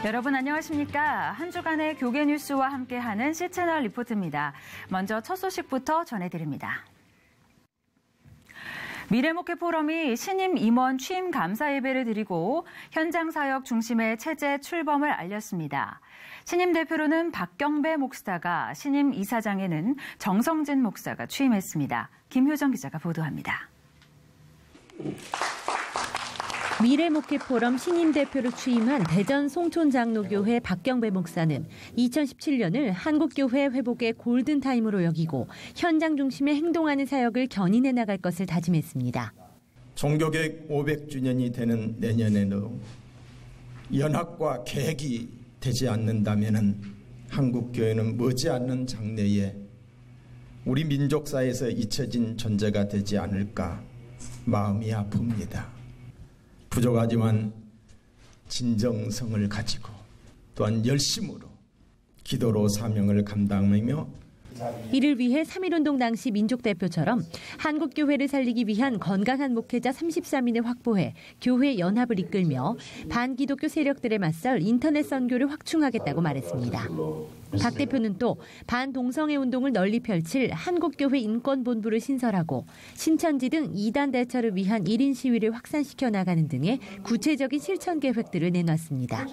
여러분 안녕하십니까? 한 주간의 교계 뉴스와 함께하는 C채널 리포트입니다. 먼저 첫 소식부터 전해드립니다. 미래목회 포럼이 신임 임원 취임 감사 예배를 드리고 현장 사역 중심의 체제 출범을 알렸습니다. 신임 대표로는 박경배 목사가, 신임 이사장에는 정성진 목사가 취임했습니다. 김효정 기자가 보도합니다. 미래목회 포럼 신임 대표로 취임한 대전 송촌장로교회 박경배 목사는 2017년을 한국교회 회복의 골든타임으로 여기고 현장 중심의 행동하는 사역을 견인해 나갈 것을 다짐했습니다. 종교개혁 500주년이 되는 내년에도 연합과 계획이 되지 않는다면 한국교회는 머지않는 장래에 우리 민족사에서 잊혀진 존재가 되지 않을까 마음이 아픕니다. 부족하지만 진정성을 가지고 또한 열심으로 기도로 사명을 감당하며 이를 위해 3.1운동 당시 민족대표처럼 한국교회를 살리기 위한 건강한 목회자 33인을 확보해 교회 연합을 이끌며 반기독교 세력들에 맞설 인터넷 선교를 확충하겠다고 말했습니다. 박 대표는 또 반동성애 운동을 널리 펼칠 한국교회 인권본부를 신설하고 신천지 등 이단 대처를 위한 1인 시위를 확산시켜 나가는 등의 구체적인 실천 계획들을 내놨습니다.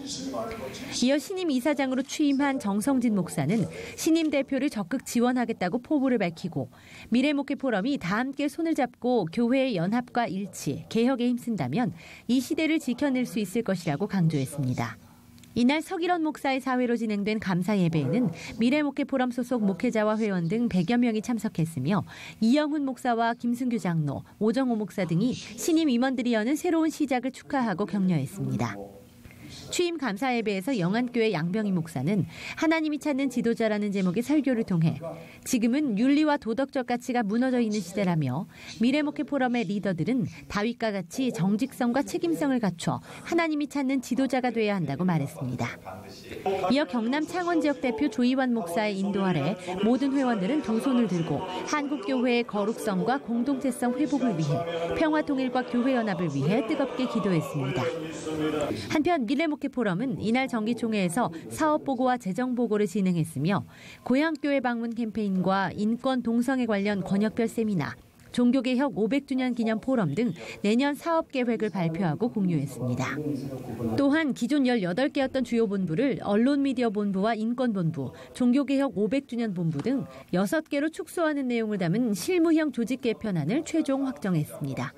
이어 신임 이사장으로 취임한 정성진 목사는 신임 대표를 적극 지원하겠다고 포부를 밝히고 미래목회 포럼이 다 함께 손을 잡고 교회의 연합과 일치, 개혁에 힘쓴다면 이 시대를 지켜낼 수 있을 것이라고 강조했습니다. 이날 서기론 목사의 사회로 진행된 감사 예배에는 미래목회 포럼 소속 목회자와 회원 등 100여 명이 참석했으며 이영훈 목사와 김승규 장로, 오정호 목사 등이 신임 임원들이 여는 새로운 시작을 축하하고 격려했습니다. 취임 감사 예배에서 영안교회 양병희 목사는 하나님이 찾는 지도자라는 제목의 설교를 통해 지금은 윤리와 도덕적 가치가 무너져 있는 시대라며 미래목회 포럼의 리더들은 다윗과 같이 정직성과 책임성을 갖춰 하나님이 찾는 지도자가 돼야 한다고 말했습니다. 이어 경남 창원 지역 대표 조이완 목사의 인도 아래 모든 회원들은 두 손을 들고 한국교회의 거룩성과 공동체성 회복을 위해 평화통일과 교회연합을 위해 뜨겁게 기도했습니다. 한편 미래목회 포럼은 이날 정기총회에서 사업보고와 재정보고를 진행했으며 고향교회 방문 캠페인과 인권 동성애 관련 권역별 세미나, 종교개혁 500주년 기념 포럼 등 내년 사업계획을 발표하고 공유했습니다. 또한 기존 18개였던 주요 본부를 언론미디어본부와 인권본부, 종교개혁 500주년 본부 등 6개로 축소하는 내용을 담은 실무형 조직 개편안을 최종 확정했습니다.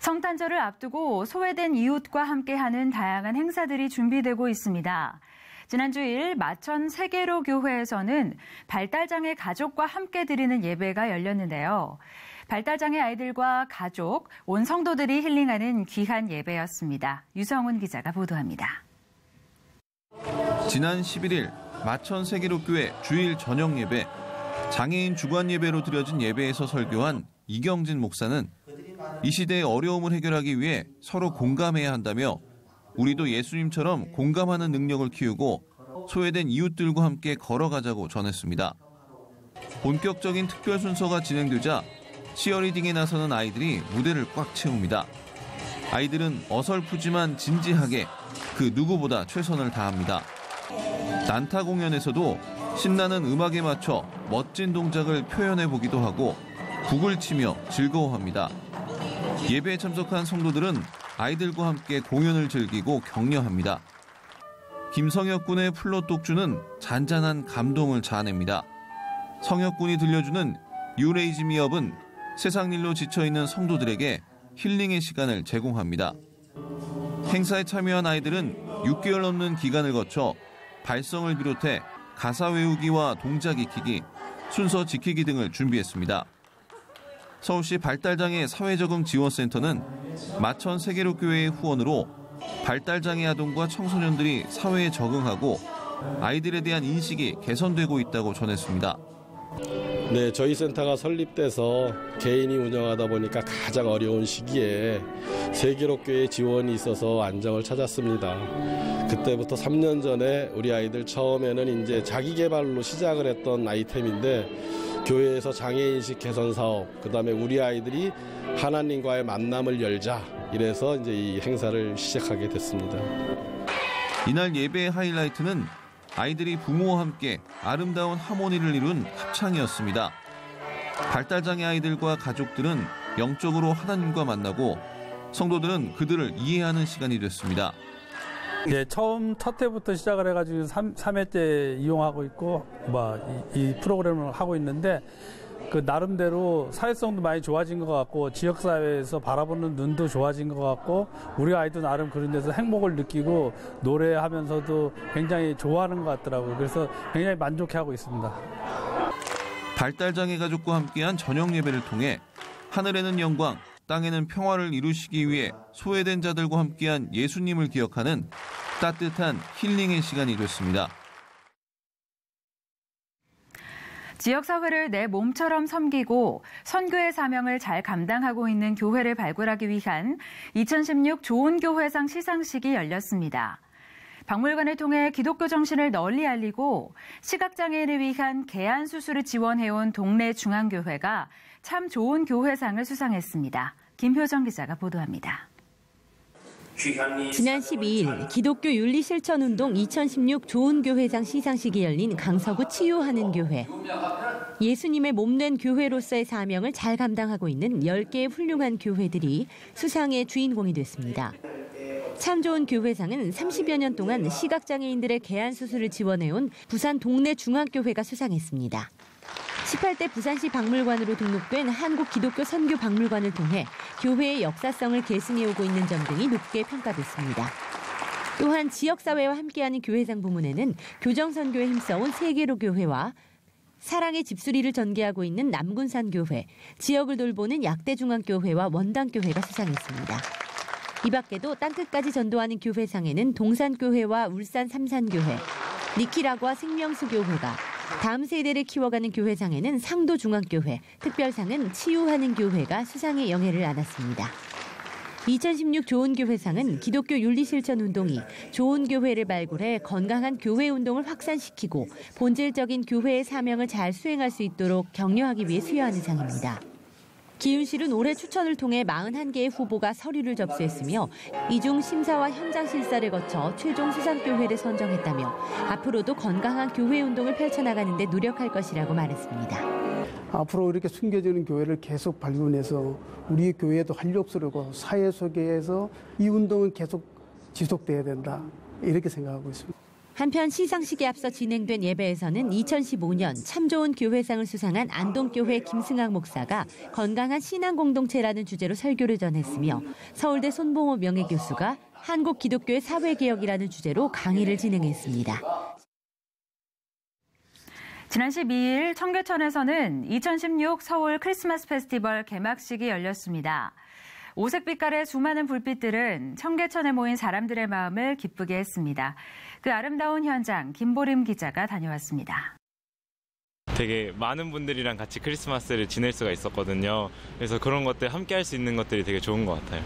성탄절을 앞두고 소외된 이웃과 함께하는 다양한 행사들이 준비되고 있습니다. 지난 주일 마천 세계로 교회에서는 발달장애 가족과 함께 드리는 예배가 열렸는데요. 발달장애 아이들과 가족, 온 성도들이 힐링하는 귀한 예배였습니다. 유성훈 기자가 보도합니다. 지난 11일 마천 세계로 교회 주일 저녁 예배, 장애인 주관 예배로 드려진 예배에서 설교한 이경진 목사는 이 시대의 어려움을 해결하기 위해 서로 공감해야 한다며 우리도 예수님처럼 공감하는 능력을 키우고 소외된 이웃들과 함께 걸어가자고 전했습니다. 본격적인 특별 순서가 진행되자 치어리딩에 나서는 아이들이 무대를 꽉 채웁니다. 아이들은 어설프지만 진지하게 그 누구보다 최선을 다합니다. 난타 공연에서도 신나는 음악에 맞춰 멋진 동작을 표현해보기도 하고 북을 치며 즐거워합니다. 예배에 참석한 성도들은 아이들과 함께 공연을 즐기고 격려합니다. 김성혁 군의 플롯 독주는 잔잔한 감동을 자아냅니다. 성혁 군이 들려주는 You Raise Me Up은 세상 일로 지쳐있는 성도들에게 힐링의 시간을 제공합니다. 행사에 참여한 아이들은 6개월 넘는 기간을 거쳐 발성을 비롯해 가사 외우기와 동작 익히기, 순서 지키기 등을 준비했습니다. 서울시 발달장애 사회적응지원센터는 마천 세계로교회의 후원으로 발달장애 아동과 청소년들이 사회에 적응하고 아이들에 대한 인식이 개선되고 있다고 전했습니다. 네, 저희 센터가 설립돼서 개인이 운영하다 보니까 가장 어려운 시기에 세계로교회 지원이 있어서 안정을 찾았습니다. 그때부터 3년 전에 우리 아이들 처음에는 이제 자기 개발로 시작을 했던 아이템인데 교회에서 장애인식 개선 사업, 그다음에 우리 아이들이 하나님과의 만남을 열자 이래서 이제 이 행사를 시작하게 됐습니다. 이날 예배의 하이라이트는 아이들이 부모와 함께 아름다운 하모니를 이룬 합창이었습니다. 발달장애 아이들과 가족들은 영적으로 하나님과 만나고 성도들은 그들을 이해하는 시간이 됐습니다. 예, 첫 해부터 시작을 해가지고 3회째 이용하고 있고 이 프로그램을 하고 있는데 그 나름대로 사회성도 많이 좋아진 것 같고 지역사회에서 바라보는 눈도 좋아진 것 같고 우리 아이도 나름 그런 데서 행복을 느끼고 노래하면서도 굉장히 좋아하는 것 같더라고요. 그래서 굉장히 만족해하고 있습니다. 발달장애 가족과 함께한 저녁 예배를 통해 하늘에는 영광, 땅에는 평화를 이루시기 위해 소외된 자들과 함께한 예수님을 기억하는 따뜻한 힐링의 시간이 됐습니다. 지역사회를 내 몸처럼 섬기고 선교의 사명을 잘 감당하고 있는 교회를 발굴하기 위한 2016 좋은 교회상 시상식이 열렸습니다. 박물관을 통해 기독교 정신을 널리 알리고 시각장애인을 위한 개안 수술을 지원해온 동네 중앙교회가 참 좋은 교회상을 수상했습니다. 김효정 기자가 보도합니다. 지난 12일 기독교 윤리실천운동 2016 좋은 교회상 시상식이 열린 강서구 치유하는 교회. 예수님의 몸된 교회로서의 사명을 잘 감당하고 있는 10개의 훌륭한 교회들이 수상의 주인공이 됐습니다. 참 좋은 교회상은 30여 년 동안 시각장애인들의 개안 수술을 지원해온 부산 동네 중앙교회가 수상했습니다. 18대 부산시 박물관으로 등록된 한국기독교선교박물관을 통해 교회의 역사성을 계승해오고 있는 점 등이 높게 평가됐습니다. 또한 지역사회와 함께하는 교회상 부문에는 교정선교에 힘써온 세계로 교회와 사랑의 집수리를 전개하고 있는 남군산교회, 지역을 돌보는 약대중앙교회와 원당교회가 수상했습니다. 이 밖에도 땅끝까지 전도하는 교회상에는 동산교회와 울산 삼산교회, 니키라과 생명수교회가, 다음 세대를 키워가는 교회상에는 상도중앙교회, 특별상은 치유하는 교회가 수상의 영예를 안았습니다. 2016 좋은 교회상은 기독교 윤리실천운동이 좋은 교회를 발굴해 건강한 교회 운동을 확산시키고 본질적인 교회의 사명을 잘 수행할 수 있도록 격려하기 위해 수여하는 상입니다. 기윤실은 올해 추천을 통해 41개의 후보가 서류를 접수했으며 이 중 심사와 현장 실사를 거쳐 최종 수상교회를 선정했다며 앞으로도 건강한 교회 운동을 펼쳐나가는 데 노력할 것이라고 말했습니다. 앞으로 이렇게 숨겨지는 교회를 계속 발굴해서 우리 교회도 활력소르고 사회 속에서 이 운동은 계속 지속돼야 된다, 이렇게 생각하고 있습니다. 한편 시상식에 앞서 진행된 예배에서는 2015년 참 좋은 교회상을 수상한 안동교회 김승학 목사가 건강한 신앙 공동체라는 주제로 설교를 전했으며 서울대 손봉호 명예교수가 한국 기독교의 사회개혁이라는 주제로 강의를 진행했습니다. 지난 12일 청계천에서는 2016 서울 크리스마스 페스티벌 개막식이 열렸습니다. 오색빛깔의 수많은 불빛들은 청계천에 모인 사람들의 마음을 기쁘게 했습니다. 그 아름다운 현장 김보림 기자가 다녀왔습니다. 되게 많은 분들이랑 같이 크리스마스를 지낼 수가 있었거든요. 그래서 그런 것들 함께 할 수 있는 것들이 되게 좋은 것 같아요.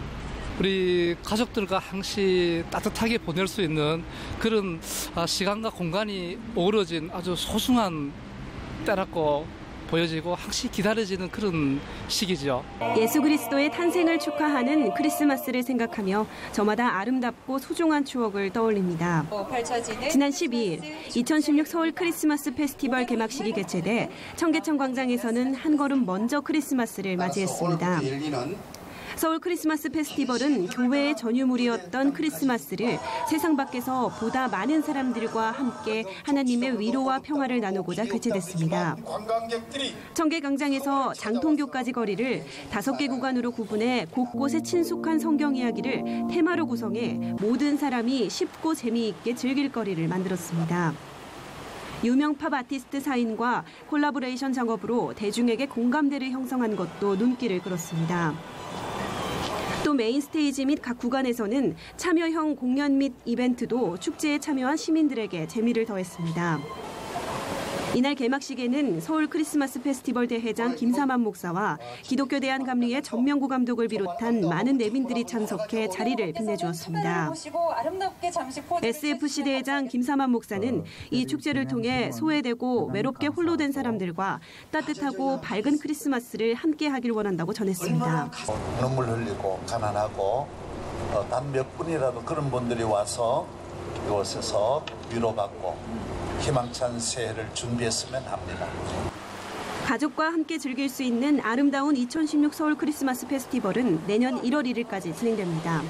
우리 가족들과 항시 따뜻하게 보낼 수 있는 그런 시간과 공간이 어우러진 아주 소중한 때라고 보여지고 항시 기다려지는 그런 시기죠. 예수 그리스도의 탄생을 축하하는 크리스마스를 생각하며 저마다 아름답고 소중한 추억을 떠올립니다. 지난 12일 2016 서울 크리스마스 페스티벌 개막식이 개최돼 청계천 광장에서는 한 걸음 먼저 크리스마스를 맞이했습니다. 서울 크리스마스 페스티벌은 교회의 전유물이었던 크리스마스를 세상 밖에서 보다 많은 사람들과 함께 하나님의 위로와 평화를 나누고자 개최됐습니다. 청계광장에서 장통교까지 거리를 5개 구간으로 구분해 곳곳에 친숙한 성경 이야기를 테마로 구성해 모든 사람이 쉽고 재미있게 즐길 거리를 만들었습니다. 유명 팝 아티스트 사인과 콜라보레이션 작업으로 대중에게 공감대를 형성한 것도 눈길을 끌었습니다. 또 메인 스테이지 및 각 구간에서는 참여형 공연 및 이벤트도 축제에 참여한 시민들에게 재미를 더했습니다. 이날 개막식에는 서울 크리스마스 페스티벌 대회장 김사만 목사와 기독교 대한감리의 전명구 감독을 비롯한 많은 내빈들이 참석해 자리를 빛내주었습니다. SFC 대회장 김사만 목사는 이 축제를 통해 소외되고 외롭게 홀로 된 사람들과 따뜻하고 밝은 크리스마스를 함께하길 원한다고 전했습니다. 눈물 흘리고 가난하고 단 몇 분이라도 그런 분들이 와서 이곳에서 위로받고 희망찬 새해를 준비했으면 합니다. 가족과 함께 즐길 수 있는 아름다운 2016 서울 크리스마스 페스티벌은 내년 1월 1일까지 진행됩니다.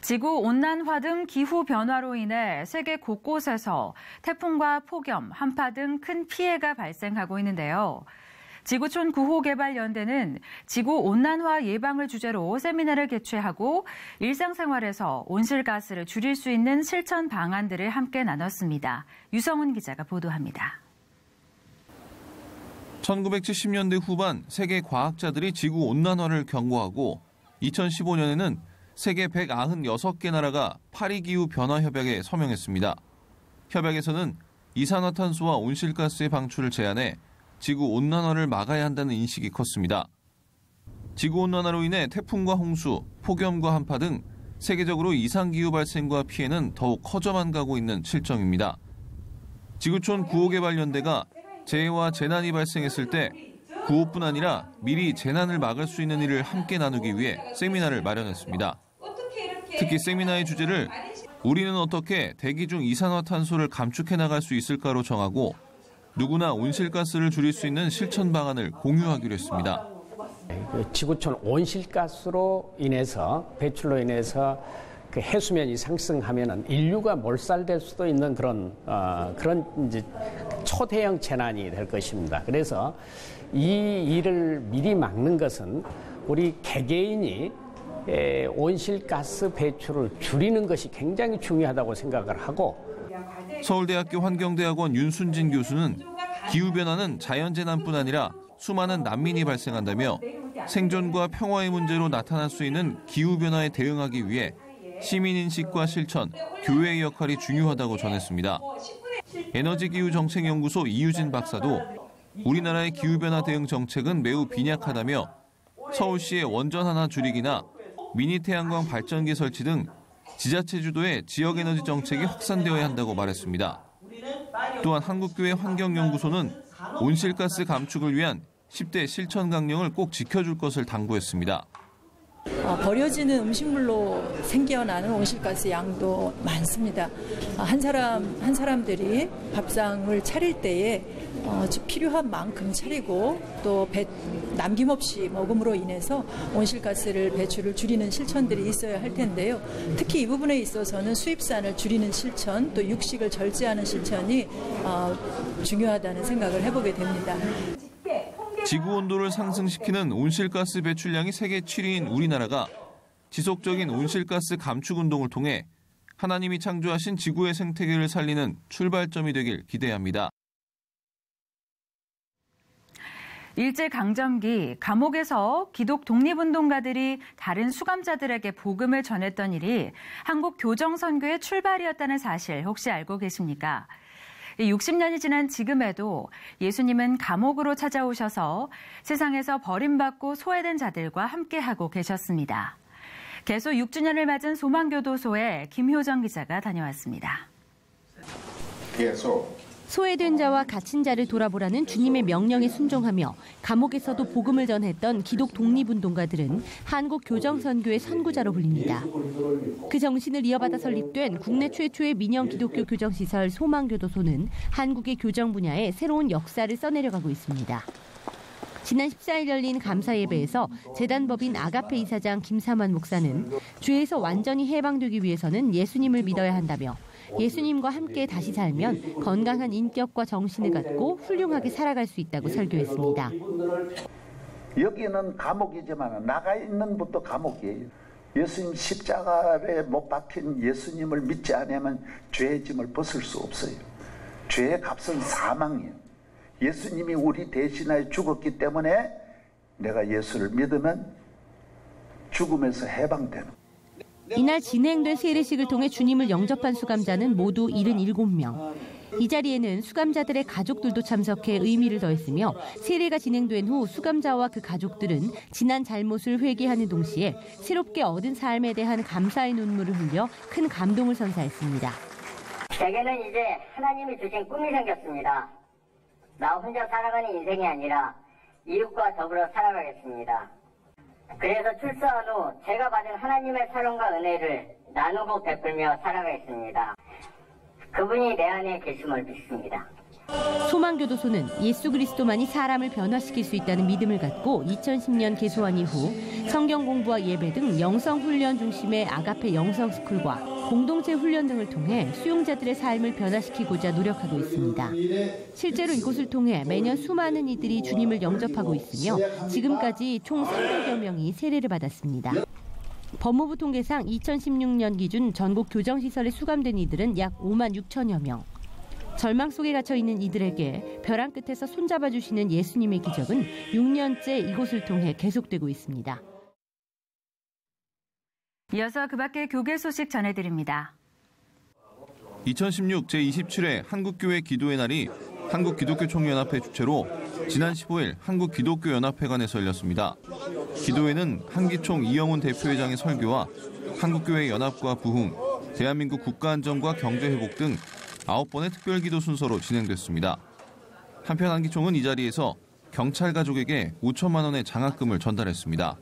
지구온난화 등 기후변화로 인해 세계 곳곳에서 태풍과 폭염, 한파 등 큰 피해가 발생하고 있는데요. 지구촌 구호개발연대는 지구온난화 예방을 주제로 세미나를 개최하고 일상생활에서 온실가스를 줄일 수 있는 실천 방안들을 함께 나눴습니다. 유성훈 기자가 보도합니다. 1970년대 후반 세계 과학자들이 지구온난화를 경고하고 2015년에는 세계 196개 나라가 파리기후 변화 협약에 서명했습니다. 협약에서는 이산화탄소와 온실가스의 방출을 제한해 지구온난화를 막아야 한다는 인식이 컸습니다. 지구온난화로 인해 태풍과 홍수, 폭염과 한파 등 세계적으로 이상기후 발생과 피해는 더욱 커져만 가고 있는 실정입니다. 지구촌 구호개발연대가 재해와 재난이 발생했을 때 구호뿐 아니라 미리 재난을 막을 수 있는 일을 함께 나누기 위해 세미나를 마련했습니다. 특히 세미나의 주제를 우리는 어떻게 대기 중 이산화탄소를 감축해 나갈 수 있을까로 정하고 누구나 온실가스를 줄일 수 있는 실천 방안을 공유하기로 했습니다. 지구촌 온실가스로 인해서 배출로 인해서 그 해수면이 상승하면은 인류가 몰살될 수도 있는 그런 이제 초대형 재난이 될 것입니다. 그래서 이 일을 미리 막는 것은 우리 개개인이 온실가스 배출을 줄이는 것이 굉장히 중요하다고 생각을 하고. 서울대학교 환경대학원 윤순진 교수는 기후변화는 자연재난뿐 아니라 수많은 난민이 발생한다며 생존과 평화의 문제로 나타날 수 있는 기후변화에 대응하기 위해 시민인식과 실천, 교회의 역할이 중요하다고 전했습니다. 에너지기후정책연구소 이유진 박사도 우리나라의 기후변화 대응 정책은 매우 빈약하다며 서울시의 원전 하나 줄이기나 미니 태양광 발전기 설치 등 지자체 주도의 지역에너지 정책이 확산되어야 한다고 말했습니다. 또한 한국교회 환경연구소는 온실가스 감축을 위한 10대 실천 강령을 꼭 지켜줄 것을 당부했습니다. 버려지는 음식물로 생겨나는 온실가스 양도 많습니다. 한 사람들이 밥상을 차릴 때에 필요한 만큼 차리고 또 남김없이 먹음으로 인해서 온실가스를 배출을 줄이는 실천들이 있어야 할 텐데요. 특히 이 부분에 있어서는 수입산을 줄이는 실천, 또 육식을 절제하는 실천이 중요하다는 생각을 해보게 됩니다. 지구 온도를 상승시키는 온실가스 배출량이 세계 7위인 우리나라가 지속적인 온실가스 감축 운동을 통해 하나님이 창조하신 지구의 생태계를 살리는 출발점이 되길 기대합니다. 일제강점기 감옥에서 기독 독립운동가들이 다른 수감자들에게 복음을 전했던 일이 한국 교정선교의 출발이었다는 사실 혹시 알고 계십니까? 60년이 지난 지금에도 예수님은 감옥으로 찾아오셔서 세상에서 버림받고 소외된 자들과 함께하고 계셨습니다. 개소 6주년을 맞은 소망교도소에 김효정 기자가 다녀왔습니다. 소외된 자와 갇힌 자를 돌아보라는 주님의 명령에 순종하며 감옥에서도 복음을 전했던 기독 독립운동가들은 한국 교정선교의 선구자로 불립니다. 그 정신을 이어받아 설립된 국내 최초의 민영 기독교 교정시설 소망교도소는 한국의 교정 분야에 새로운 역사를 써내려가고 있습니다. 지난 14일 열린 감사 예배에서 재단법인 아가페 이사장 김삼환 목사는 죄에서 완전히 해방되기 위해서는 예수님을 믿어야 한다며 예수님과 함께 다시 살면 건강한 인격과 정신을 갖고 훌륭하게 살아갈 수 있다고 설교했습니다. 여기는 감옥이지만 나가 있는 것도 감옥이에요. 예수님 십자가에 못 박힌 예수님을 믿지 않으면 죄의 짐을 벗을 수 없어요. 죄의 값은 사망이에요. 예수님이 우리 대신하여 죽었기 때문에 내가 예수를 믿으면 죽음에서 해방되는. 이날 진행된 세례식을 통해 주님을 영접한 수감자는 모두 77명. 이 자리에는 수감자들의 가족들도 참석해 의미를 더했으며 세례가 진행된 후 수감자와 그 가족들은 지난 잘못을 회개하는 동시에 새롭게 얻은 삶에 대한 감사의 눈물을 흘려 큰 감동을 선사했습니다. 제게는 이제 하나님이 주신 꿈이 생겼습니다. 나 혼자 살아가는 인생이 아니라 이웃과 더불어 살아가겠습니다. 그래서 출소한 후 제가 받은 하나님의 사랑과 은혜를 나누고 베풀며 살아가겠습니다. 그분이 내 안에 계심을 믿습니다. 소망교도소는 예수 그리스도만이 사람을 변화시킬 수 있다는 믿음을 갖고 2010년 개소한 이후 성경 공부와 예배 등 영성 훈련 중심의 아가페 영성 스쿨과 공동체 훈련 등을 통해 수용자들의 삶을 변화시키고자 노력하고 있습니다. 실제로 이곳을 통해 매년 수많은 이들이 주님을 영접하고 있으며 지금까지 총 300여 명이 세례를 받았습니다. 법무부 통계상 2016년 기준 전국 교정시설에 수감된 이들은 약 5만 6천여 명. 절망 속에 갇혀 있는 이들에게 벼랑 끝에서 손잡아 주시는 예수님의 기적은 6년째 이곳을 통해 계속되고 있습니다. 이어서 그 밖의 교계 소식 전해드립니다. 2016 제27회 한국교회 기도의 날이 한국기독교총연합회 주최로 지난 15일 한국기독교연합회관에서 열렸습니다. 기도회는 한기총 이영훈 대표회장의 설교와 한국교회 연합과 부흥, 대한민국 국가안정과 경제회복 등 9번의 특별기도 순서로 진행됐습니다. 한편 한기총은 이 자리에서 경찰 가족에게 5천만 원의 장학금을 전달했습니다.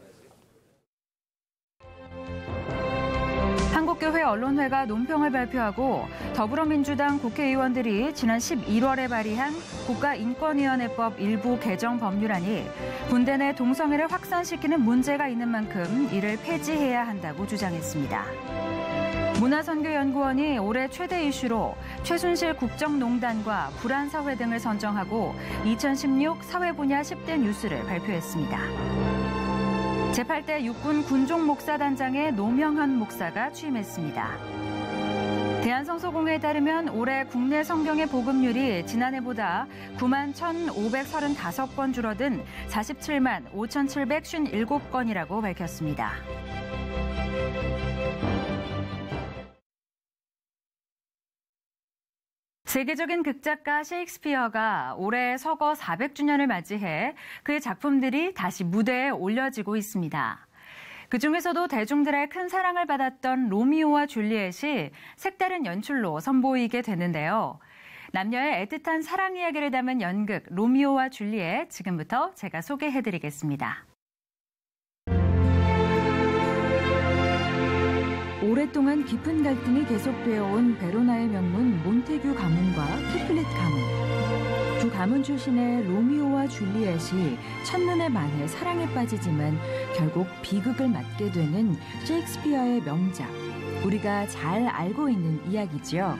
한국교회 언론회가 논평을 발표하고 더불어민주당 국회의원들이 지난 11월에 발의한 국가인권위원회법 일부 개정 법률안이 군대 내 동성애를 확산시키는 문제가 있는 만큼 이를 폐지해야 한다고 주장했습니다. 문화선교연구원이 올해 최대 이슈로 최순실 국정농단과 불안사회 등을 선정하고 2016 사회 분야 10대 뉴스를 발표했습니다. 제8대 육군 군종목사단장에 노명현 목사가 취임했습니다. 대한성서공회에 따르면 올해 국내 성경의 복음률이 지난해보다 9만 1,535건 줄어든 47만 5,757건이라고 밝혔습니다. 세계적인 극작가 셰익스피어가 올해 서거 400주년을 맞이해 그의 작품들이 다시 무대에 올려지고 있습니다. 그중에서도 대중들의 큰 사랑을 받았던 로미오와 줄리엣이 색다른 연출로 선보이게 되는데요. 남녀의 애틋한 사랑 이야기를 담은 연극 로미오와 줄리엣, 지금부터 제가 소개해드리겠습니다. 오랫동안 깊은 갈등이 계속되어 온 베로나의 명문 몬테규 가문과 캐플릿 가문. 두 가문 출신의 로미오와 줄리엣이 첫눈에 반해 사랑에 빠지지만 결국 비극을 맞게 되는 셰익스피어의 명작. 우리가 잘 알고 있는 이야기죠.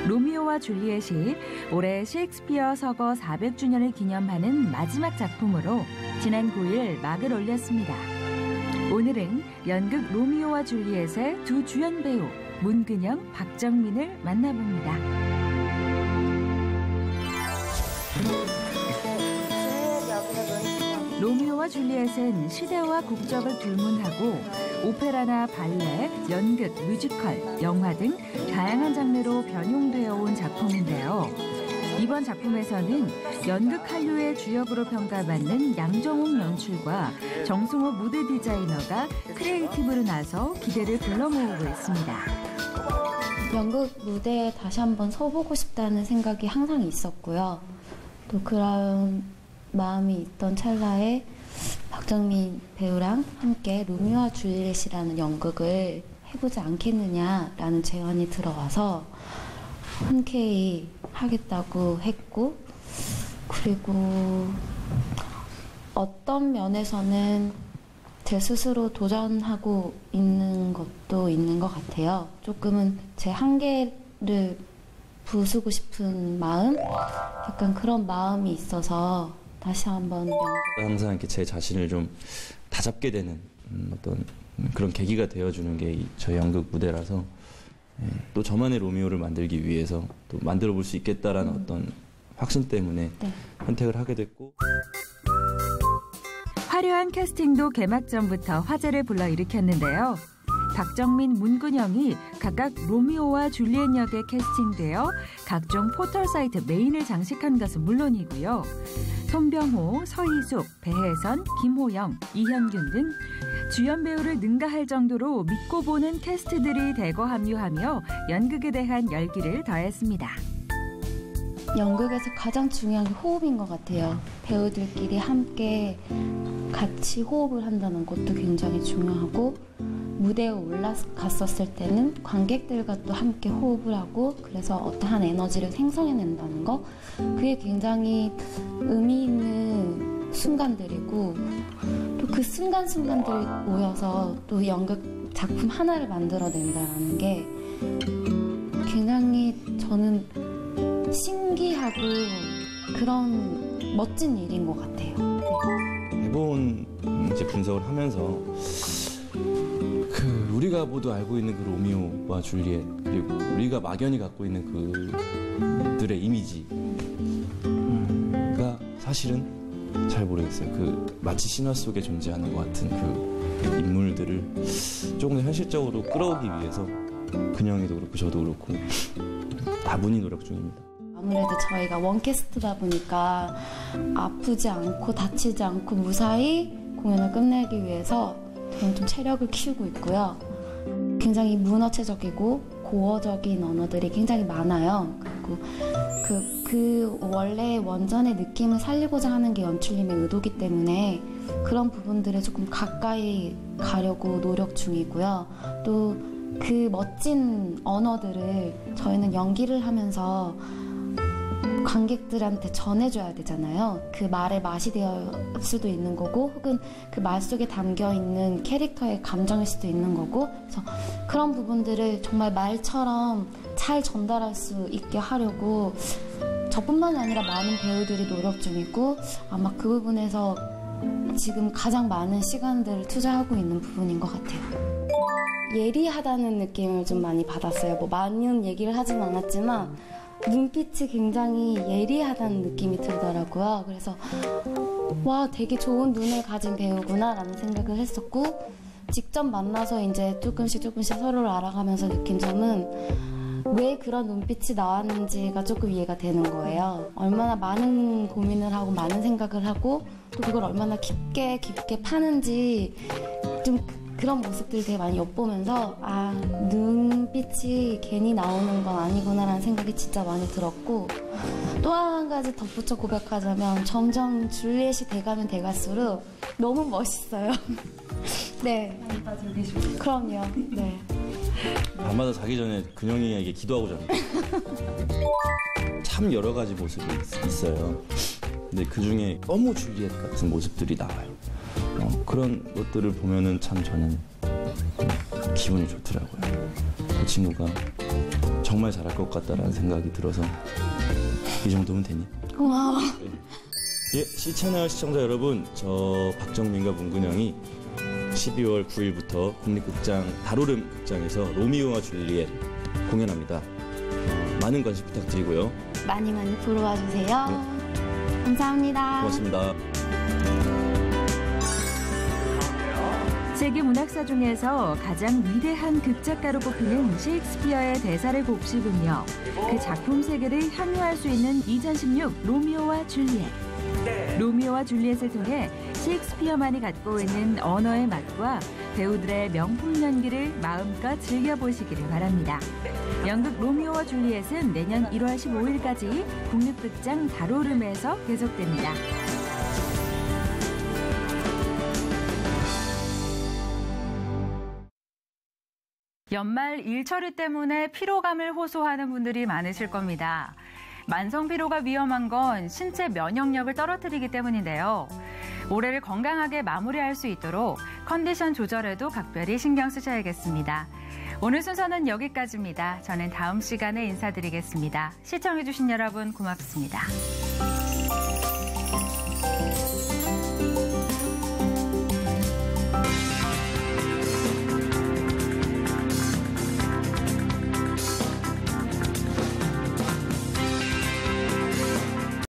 로미오와 줄리엣이 올해 셰익스피어 서거 400주년을 기념하는 마지막 작품으로 지난 9일 막을 올렸습니다. 오늘은 연극 로미오와 줄리엣의 두 주연 배우 문근영, 박정민을 만나봅니다. 로미오와 줄리엣은 시대와 국적을 불문하고 오페라나 발레, 연극, 뮤지컬, 영화 등 다양한 장르로 변용되어 온 작품인데요. 이번 작품에서는 연극 한류의 주역으로 평가받는 양정옥 연출과 정승호 무대 디자이너가 크리에이티브로 나서 기대를 불러모으고 있습니다. 연극 무대에 다시 한번 서보고 싶다는 생각이 항상 있었고요. 또 그런 마음이 있던 찰나에 박정민 배우랑 함께 로미오와 줄리엣이라는 연극을 해보지 않겠느냐라는 제안이 들어와서 흔쾌히 하겠다고 했고, 그리고 어떤 면에서는 제 스스로 도전하고 있는 것도 있는 것 같아요. 조금은 제 한계를 부수고 싶은 마음? 약간 그런 마음이 있어서 다시 한번 항상 이렇게 제 자신을 좀 다잡게 되는 어떤 그런 계기가 되어주는 게 저희 연극 무대라서 또 저만의 로미오를 만들기 위해서 또 만들어 볼 수 있겠다라는 어떤 확신 때문에 선택을 하게 됐고, 화려한 캐스팅도 개막 전부터 화제를 불러일으켰는데요. 박정민, 문근영이 각각 로미오와 줄리엣 역에 캐스팅되어 각종 포털 사이트 메인을 장식한 것은 물론이고요. 손병호, 서희숙, 배혜선, 김호영, 이현균 등 주연 배우를 능가할 정도로 믿고 보는 캐스트들이 대거 합류하며 연극에 대한 열기를 더했습니다. 연극에서 가장 중요한 게 호흡인 것 같아요. 배우들끼리 함께 같이 호흡을 한다는 것도 굉장히 중요하고, 무대에 올라갔었을 때는 관객들과 또 함께 호흡을 하고, 그래서 어떠한 에너지를 생성해낸다는 거, 그게 굉장히 의미 있는 순간들이고, 또 그 순간순간들이 모여서 또 연극 작품 하나를 만들어낸다는 게 굉장히 저는 신기하고 그런 멋진 일인 것 같아요. 대본 이제 분석을 하면서 우리가 모두 알고 있는 그 로미오와 줄리엣, 그리고 우리가 막연히 갖고 있는 그들의 이미지가 사실은 잘 모르겠어요. 마치 신화 속에 존재하는 것 같은 그 인물들을 조금 더 현실적으로 끌어오기 위해서 근영이도 그렇고 저도 그렇고 다분히 노력 중입니다. 아무래도 저희가 원캐스트다 보니까 아프지 않고 다치지 않고 무사히 공연을 끝내기 위해서 저는 좀 체력을 키우고 있고요. 굉장히 문어체적이고 고어적인 언어들이 굉장히 많아요. 그리고 그 원래 원전의 느낌을 살리고자 하는 게 연출님의 의도기 때문에 그런 부분들에 조금 가까이 가려고 노력 중이고요. 또 그 멋진 언어들을 저희는 연기를 하면서 관객들한테 전해줘야 되잖아요. 그 말의 맛이 될 수도 있는 거고, 혹은 그 말 속에 담겨있는 캐릭터의 감정일 수도 있는 거고, 그래서 그런 부분들을 정말 말처럼 잘 전달할 수 있게 하려고 저뿐만이 아니라 많은 배우들이 노력 중이고, 아마 그 부분에서 지금 가장 많은 시간들을 투자하고 있는 부분인 것 같아요. 예리하다는 느낌을 좀 많이 받았어요. 많은 얘기를 하진 않았지만 눈빛이 굉장히 예리하다는 느낌이 들더라고요. 그래서 와, 되게 좋은 눈을 가진 배우구나 라는 생각을 했었고, 직접 만나서 이제 조금씩 서로를 알아가면서 느낀 점은 왜 그런 눈빛이 나왔는지가 조금 이해가 되는 거예요. 얼마나 많은 고민을 하고 많은 생각을 하고 또 그걸 얼마나 깊게 파는지 좀 그런 모습들을 되게 많이 엿보면서 눈빛이 괜히 나오는 건 아니구나라는 생각이 진짜 많이 들었고, 또 한 가지 덧붙여 고백하자면 점점 줄리엣이 돼가면 돼갈수록 너무 멋있어요. 네. 그럼요. 네. 밤마다 자기 전에 근영이에게 기도하고 자는 참 여러 가지 모습이 있어요. 근데 그중에 너무 줄리엣 같은 모습들이 나와요. 그런 것들을 보면은 참 저는 기분이 좋더라고요. 그 친구가 정말 잘할 것 같다라는 생각이 들어서 이 정도면 되니? 고마워. 예, C채널 시청자 여러분, 저 박정민과 문근영이 12월 9일부터 국립극장 다로름 극장에서 로미오와 줄리엣 공연합니다. 많은 관심 부탁드리고요. 많이 보러 와주세요. 네. 감사합니다. 고맙습니다. 세계 문학사 중에서 가장 위대한 극작가로 꼽히는 셰익스피어의 대사를 곱씹으며 그 작품 세계를 향유할 수 있는 2016 로미오와 줄리엣. 로미오와 줄리엣을 통해 셰익스피어만이 갖고 있는 언어의 맛과 배우들의 명품 연기를 마음껏 즐겨보시기를 바랍니다. 연극 로미오와 줄리엣은 내년 1월 15일까지 국립극장 다로름에서 계속됩니다. 연말 일처리 때문에 피로감을 호소하는 분들이 많으실 겁니다. 만성 피로가 위험한 건 신체 면역력을 떨어뜨리기 때문인데요. 올해를 건강하게 마무리할 수 있도록 컨디션 조절에도 각별히 신경 쓰셔야겠습니다. 오늘 순서는 여기까지입니다. 저는 다음 시간에 인사드리겠습니다. 시청해주신 여러분 고맙습니다.